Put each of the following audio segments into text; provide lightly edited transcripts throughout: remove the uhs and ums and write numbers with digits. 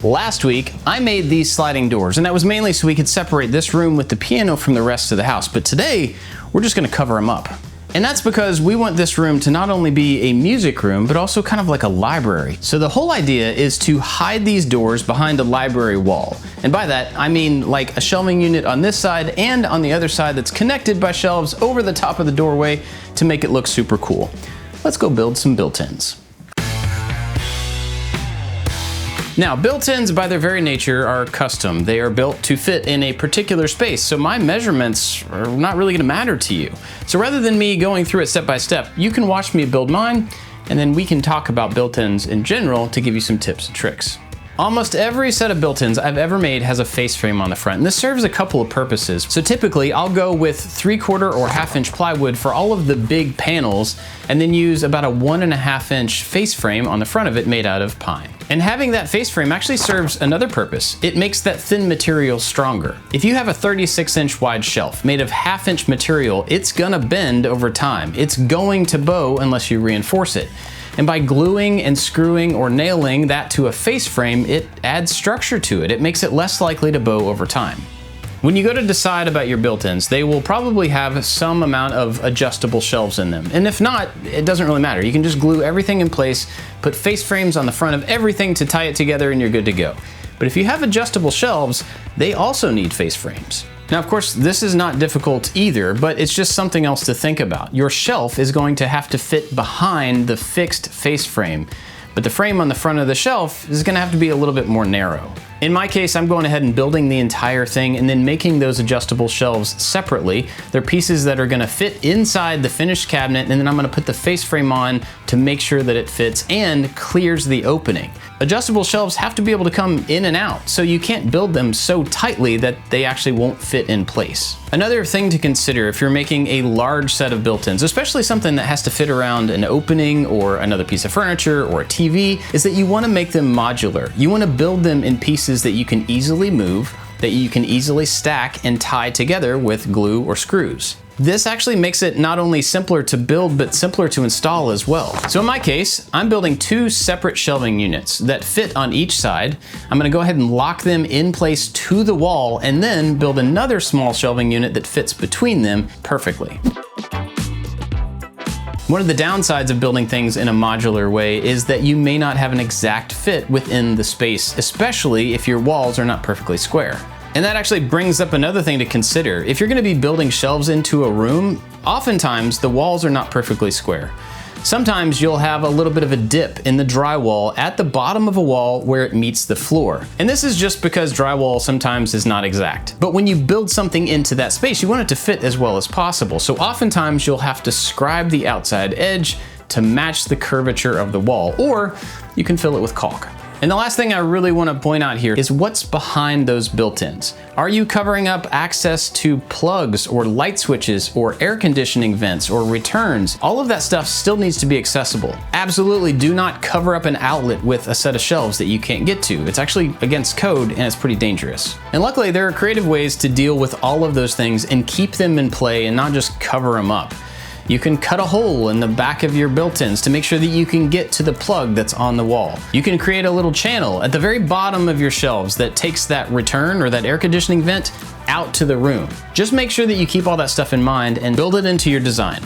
Last week, I made these sliding doors, and that was mainly so we could separate this room with the piano from the rest of the house, but today, we're just gonna cover them up. And that's because we want this room to not only be a music room, but also kind of like a library. So the whole idea is to hide these doors behind a library wall. And by that, I mean like a shelving unit on this side and on the other side that's connected by shelves over the top of the doorway to make it look super cool. Let's go build some built-ins. Now, built-ins by their very nature are custom. They are built to fit in a particular space, so my measurements are not really gonna matter to you. So rather than me going through it step by step, you can watch me build mine, and then we can talk about built-ins in general to give you some tips and tricks. Almost every set of built-ins I've ever made has a face frame on the front, and this serves a couple of purposes. So typically, I'll go with 3/4 or 1/2 inch plywood for all of the big panels, and then use about a 1.5 inch face frame on the front of it made out of pine. And having that face frame actually serves another purpose. It makes that thin material stronger. If you have a 36 inch wide shelf made of 1/2 inch material, it's gonna bend over time. It's going to bow unless you reinforce it. And by gluing and screwing or nailing that to a face frame, it adds structure to it. It makes it less likely to bow over time. When you go to decide about your built-ins, they will probably have some amount of adjustable shelves in them. And if not, it doesn't really matter. You can just glue everything in place, put face frames on the front of everything to tie it together, and you're good to go. But if you have adjustable shelves, they also need face frames. Now, of course, this is not difficult either, but it's just something else to think about. Your shelf is going to have to fit behind the fixed face frame, but the frame on the front of the shelf is gonna have to be a little bit more narrow. In my case, I'm going ahead and building the entire thing and then making those adjustable shelves separately. They're pieces that are gonna fit inside the finished cabinet, and then I'm gonna put the face frame on to make sure that it fits and clears the opening. Adjustable shelves have to be able to come in and out, so you can't build them so tightly that they actually won't fit in place. Another thing to consider if you're making a large set of built-ins, especially something that has to fit around an opening or another piece of furniture or a TV, is that you wanna make them modular. You wanna build them in pieces that you can easily move, that you can easily stack and tie together with glue or screws. This actually makes it not only simpler to build, but simpler to install as well. So in my case, I'm building 2 separate shelving units that fit on each side. I'm gonna go ahead and lock them in place to the wall and then build another small shelving unit that fits between them perfectly. One of the downsides of building things in a modular way is that you may not have an exact fit within the space, especially if your walls are not perfectly square. And that actually brings up another thing to consider. If you're gonna be building shelves into a room, oftentimes the walls are not perfectly square. Sometimes you'll have a little bit of a dip in the drywall at the bottom of a wall where it meets the floor. And this is just because drywall sometimes is not exact. But when you build something into that space, you want it to fit as well as possible. So oftentimes you'll have to scribe the outside edge to match the curvature of the wall, or you can fill it with caulk. And the last thing I really want to point out here is what's behind those built-ins. Are you covering up access to plugs or light switches or air conditioning vents or returns? All of that stuff still needs to be accessible. Absolutely do not cover up an outlet with a set of shelves that you can't get to. It's actually against code and it's pretty dangerous. And luckily there are creative ways to deal with all of those things and keep them in play and not just cover them up. You can cut a hole in the back of your built-ins to make sure that you can get to the plug that's on the wall. You can create a little channel at the very bottom of your shelves that takes that return or that air conditioning vent out to the room. Just make sure that you keep all that stuff in mind and build it into your design.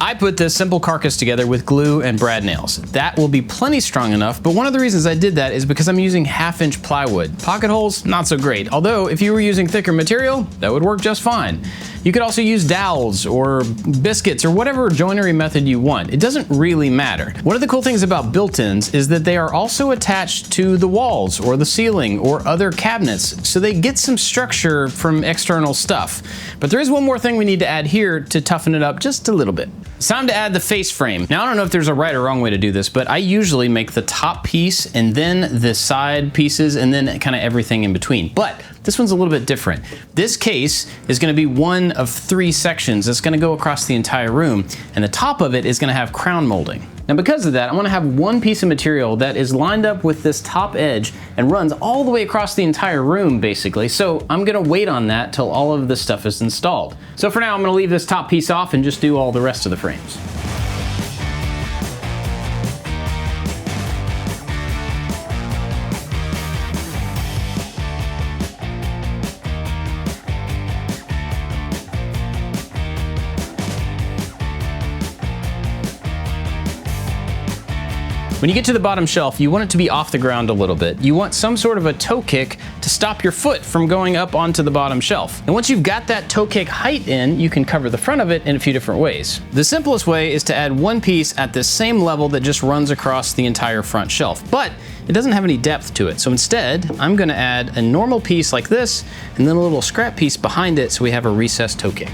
I put this simple carcass together with glue and brad nails. That will be plenty strong enough, but one of the reasons I did that is because I'm using 1/2 inch plywood. Pocket holes, not so great. Although if you were using thicker material, that would work just fine. You could also use dowels or biscuits or whatever joinery method you want. It doesn't really matter. One of the cool things about built-ins is that they are also attached to the walls or the ceiling or other cabinets, so they get some structure from external stuff. But there is one more thing we need to add here to toughen it up just a little bit. It's time to add the face frame. Now I don't know if there's a right or wrong way to do this, but I usually make the top piece and then the side pieces and then kind of everything in between. But this one's a little bit different. This case is gonna be one of 3 sections that's gonna go across the entire room, and the top of it is gonna have crown molding. Now because of that, I wanna have one piece of material that is lined up with this top edge and runs all the way across the entire room basically, so I'm gonna wait on that till all of this stuff is installed. So for now, I'm gonna leave this top piece off and just do all the rest of the frames. When you get to the bottom shelf, you want it to be off the ground a little bit. You want some sort of a toe kick to stop your foot from going up onto the bottom shelf. And once you've got that toe kick height in, you can cover the front of it in a few different ways. The simplest way is to add one piece at the same level that just runs across the entire front shelf, but it doesn't have any depth to it. So instead, I'm gonna add a normal piece like this, and then a little scrap piece behind it so we have a recessed toe kick.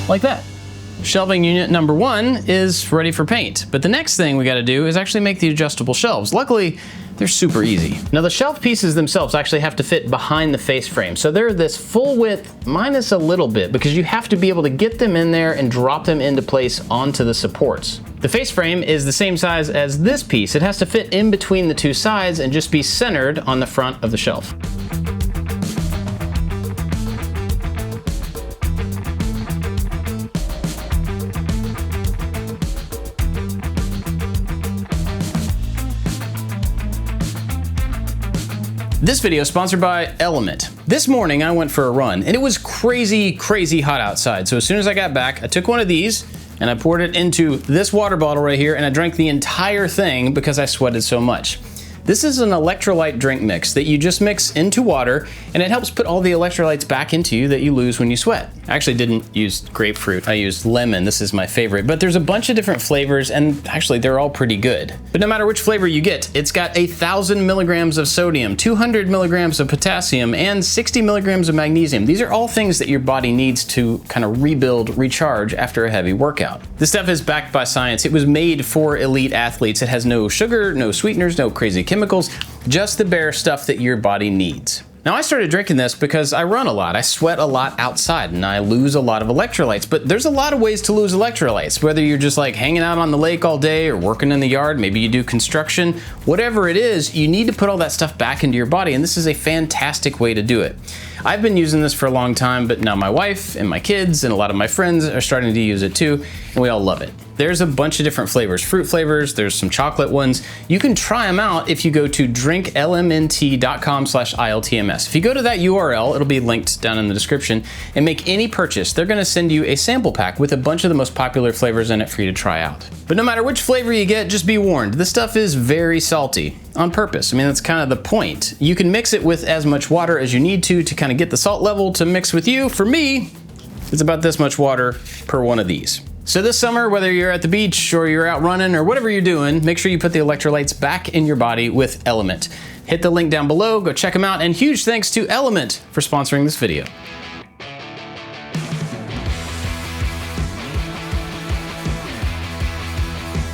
Like that. Shelving unit number 1 is ready for paint, but the next thing we gotta do is actually make the adjustable shelves. Luckily, they're super easy. Now the shelf pieces themselves actually have to fit behind the face frame, so they're this full width minus a little bit because you have to be able to get them in there and drop them into place onto the supports. The face frame is the same size as this piece. It has to fit in between the two sides and just be centered on the front of the shelf. This video is sponsored by Element. This morning I went for a run and it was crazy hot outside. So as soon as I got back, I took one of these and I poured it into this water bottle right here and I drank the entire thing because I sweated so much. This is an electrolyte drink mix that you just mix into water and it helps put all the electrolytes back into you that you lose when you sweat. I actually didn't use grapefruit, I used lemon, this is my favorite, but there's a bunch of different flavors and actually they're all pretty good. But no matter which flavor you get, it's got 1,000 milligrams of sodium, 200 milligrams of potassium, and 60 milligrams of magnesium. These are all things that your body needs to kind of rebuild, recharge after a heavy workout. This stuff is backed by science. It was made for elite athletes. It has no sugar, no sweeteners, no crazy chemicals, just the bare stuff that your body needs. Now I started drinking this because I run a lot, I sweat a lot outside, and I lose a lot of electrolytes, but there's a lot of ways to lose electrolytes, whether you're just like hanging out on the lake all day or working in the yard, maybe you do construction, whatever it is, you need to put all that stuff back into your body, and this is a fantastic way to do it. I've been using this for a long time, but now my wife and my kids and a lot of my friends are starting to use it too, and we all love it. There's a bunch of different flavors, fruit flavors, there's some chocolate ones. You can try them out if you go to drinklmnt.com/ILTMS. If you go to that URL, it'll be linked down in the description, and make any purchase, they're gonna send you a sample pack with a bunch of the most popular flavors in it for you to try out. But no matter which flavor you get, just be warned, this stuff is very salty on purpose. I mean, that's kind of the point. You can mix it with as much water as you need to kind of get the salt level to mix with you. For me, it's about this much water per one of these. So this summer, whether you're at the beach or you're out running or whatever you're doing, make sure you put the electrolytes back in your body with Element. Hit the link down below, go check them out, and huge thanks to Element for sponsoring this video.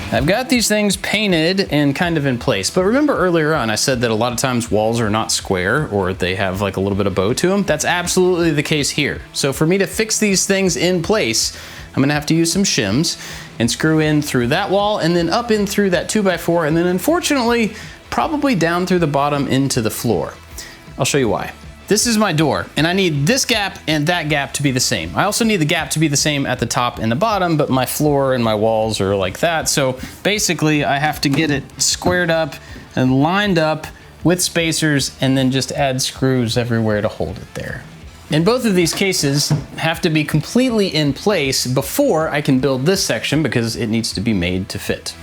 I've got these things painted and kind of in place, but remember earlier on I said that a lot of times walls are not square or they have like a little bit of bow to them? That's absolutely the case here. So for me to fix these things in place, I'm gonna have to use some shims and screw in through that wall and then up in through that 2x4 and then unfortunately, probably down through the bottom into the floor. I'll show you why. This is my door, and I need this gap and that gap to be the same. I also need the gap to be the same at the top and the bottom, but my floor and my walls are like that. So basically, I have to get it squared up and lined up with spacers and then just add screws everywhere to hold it there. And both of these cases have to be completely in place before I can build this section because it needs to be made to fit.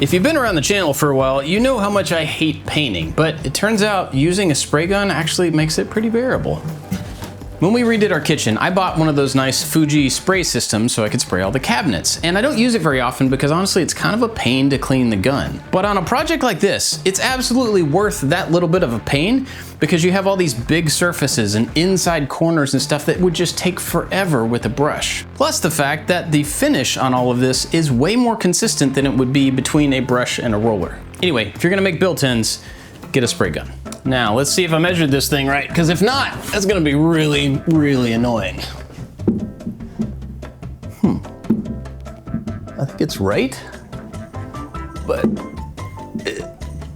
If you've been around the channel for a while, you know how much I hate painting, but it turns out using a spray gun actually makes it pretty bearable. When we redid our kitchen, I bought one of those nice Fuji spray systems so I could spray all the cabinets. And I don't use it very often because honestly, it's kind of a pain to clean the gun. But on a project like this, it's absolutely worth that little bit of a pain because you have all these big surfaces and inside corners and stuff that would just take forever with a brush. Plus the fact that the finish on all of this is way more consistent than it would be between a brush and a roller. Anyway, if you're gonna make built-ins, get a spray gun. Now, let's see if I measured this thing right, because if not, that's gonna be really, really annoying. I think it's right, but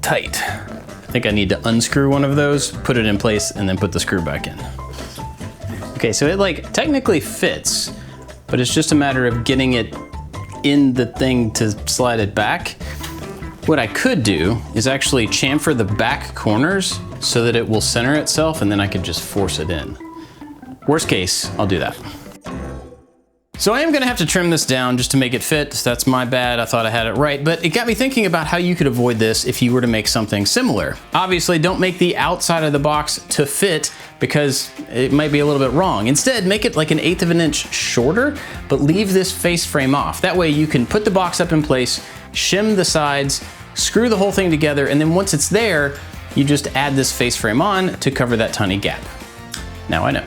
tight. I think I need to unscrew one of those, put it in place, and then put the screw back in. Okay, so it like technically fits, but it's just a matter of getting it in the thing to slide it back. What I could do is actually chamfer the back corners so that it will center itself, and then I could just force it in. Worst case, I'll do that. So I am gonna have to trim this down just to make it fit. That's my bad, I thought I had it right, but it got me thinking about how you could avoid this if you were to make something similar. Obviously, don't make the outside of the box to fit because it might be a little bit wrong. Instead, make it like 1/8 of an inch shorter, but leave this face frame off. That way you can put the box up in place, shim the sides, screw the whole thing together, and then once it's there, you just add this face frame on to cover that tiny gap. Now I know.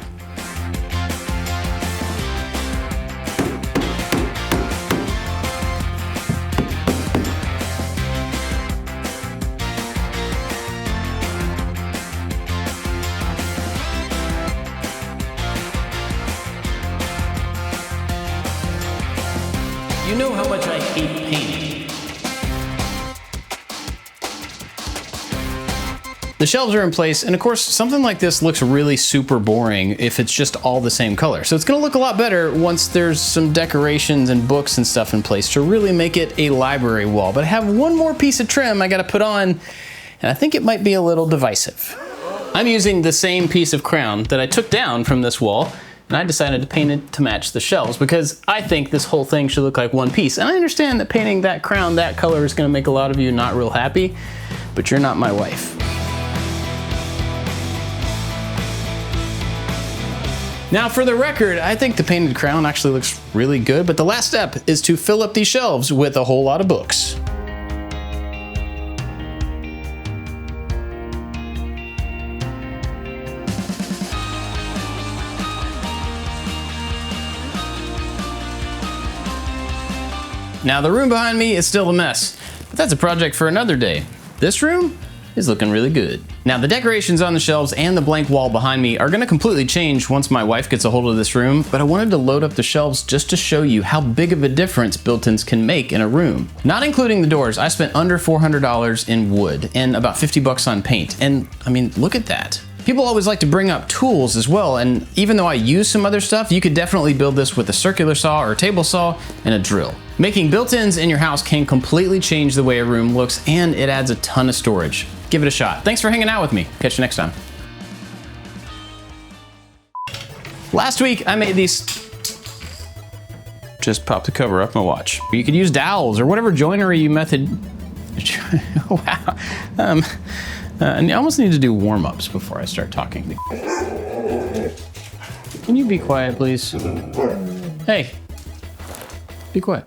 You know how much I hate painting. The shelves are in place, and of course, something like this looks really super boring if it's just all the same color. So it's gonna look a lot better once there's some decorations and books and stuff in place to really make it a library wall. But I have one more piece of trim I gotta put on, and I think it might be a little divisive. I'm using the same piece of crown that I took down from this wall, and I decided to paint it to match the shelves because I think this whole thing should look like one piece. And I understand that painting that crown that color is gonna make a lot of you not real happy, but you're not my wife. Now for the record, I think the painted crown actually looks really good, but the last step is to fill up these shelves with a whole lot of books. Now the room behind me is still a mess, but that's a project for another day. This room is looking really good. Now the decorations on the shelves and the blank wall behind me are gonna completely change once my wife gets a hold of this room, but I wanted to load up the shelves just to show you how big of a difference built-ins can make in a room. Not including the doors, I spent under $400 in wood and about 50 bucks on paint. And I mean, look at that. People always like to bring up tools as well, and even though I use some other stuff, you could definitely build this with a circular saw or a table saw and a drill. Making built-ins in your house can completely change the way a room looks, and it adds a ton of storage. Give it a shot. Thanks for hanging out with me. Catch you next time. Last week, I made these. Just pop the cover up and watch. You could use dowels or whatever joinery method. Wow. I almost need to do warm-ups before I start talking. Can you be quiet, please? Hey, be quiet.